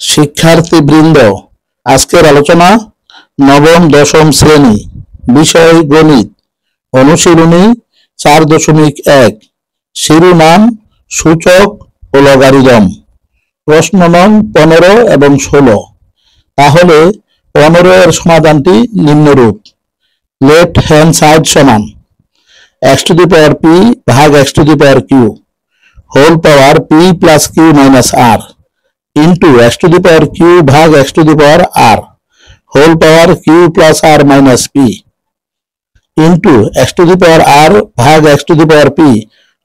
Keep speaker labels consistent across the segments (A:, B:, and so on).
A: শিক্ষার্থীবৃন্দ, আজকের আলোচনা নবম দশম শ্রেণী, বিষয় গণিত, অনুশীলনী 4.1, শিরোনাম সূচক ও লগারিদম। প্রশ্ন নং 15 এবং 16। তাহলে 15 এর সমাধানটি নিম্নরূপ। লেফট হ্যান্ড সাইড সমান x to the power p ভাগ x to the power q whole power p plus q minus r into x to the power q भाग x to the power r whole power q plus r minus p into x to the power r भाग x to the power p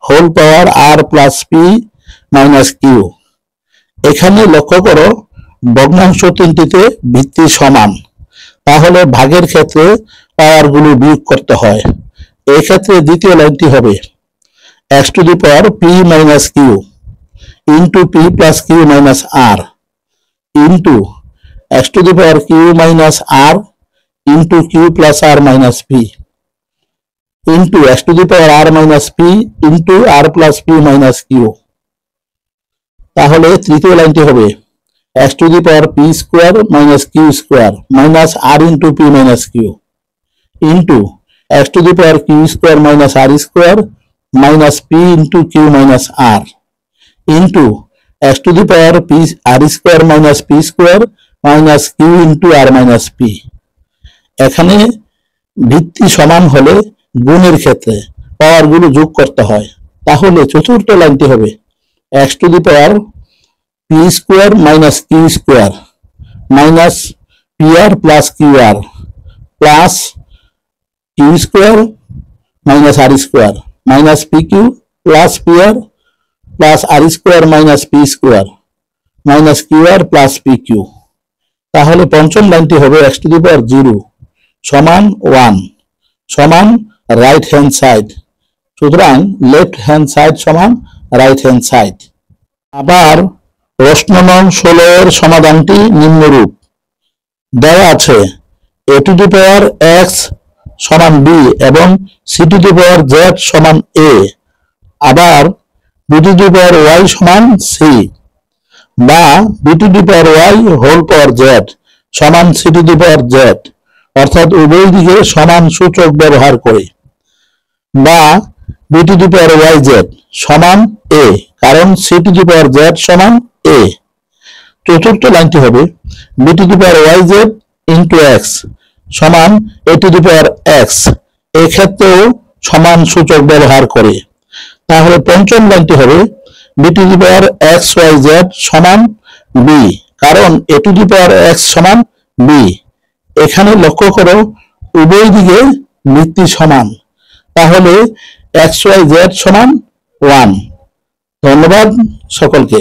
A: whole power r plus p minus q। এখানে লক্ষ্য করো ভগ্নাংশ তিনটিতে ভিত্তি সমান, তাহলে ভাগের ক্ষেত্রে পাওয়ারগুলো বিয়োগ করতে হয়। এই ক্ষেত্রে দ্বিতীয় লাইনটি হবে x to the power p minus q into p plus q minus r into x to the power q minus r into q plus r minus p into x to the power r minus p into r plus p minus q। তাহলে তৃতীয় লাইনটি হবে x to the power p square minus q square minus r into p minus q into x to the power q square minus r square minus p into q minus r into x to the power p r square minus p square minus q into r minus p। এখানে ভিত্তি সমান হলে গুণের ক্ষেত্রে পাওয়ারগুলো যোগ করতে হয়, তাহলে চতুর্থ লাইনটি হবে x to the power p square minus q square minus pr plus qr plus q square minus r square minus pq plus pr plus r square minus p square minus qr plus pq। তাহলে পঞ্চম লাইনটি হবে x to the power 0 সমান 1 সমান right hand side, সুতরাং left hand side সমান right hand side. আবার প্রশ্ন নং 16 এর সমাধানটি নিম্নরূপ। দেওয়া আছে a to the power x সমান b এবং c to the power z সমান a, আবার b to the power y সমান c বা b to the power y whole power z সমান c to the power z, অর্থাৎ উভয় দিকে সমান সূচক ব্যবহার করে, বা b to the power yz সমান a কারণ c to the power z সমান a। চতুর্থ লাইনটি হবে b to the power yz into x সমান a to the power x, এই ক্ষেত্রেও সমান সূচক ব্যবহার করে। তাহলে পঞ্চম লাইনটি হবে b to the power xyz সমান b কারণ a to the power x সমান b। এখানে লক্ষ্য করো উভয় দিকে ভিত্তি সমান, তাহলে xyz সমান 1। ধন্যবাদ সকলকে।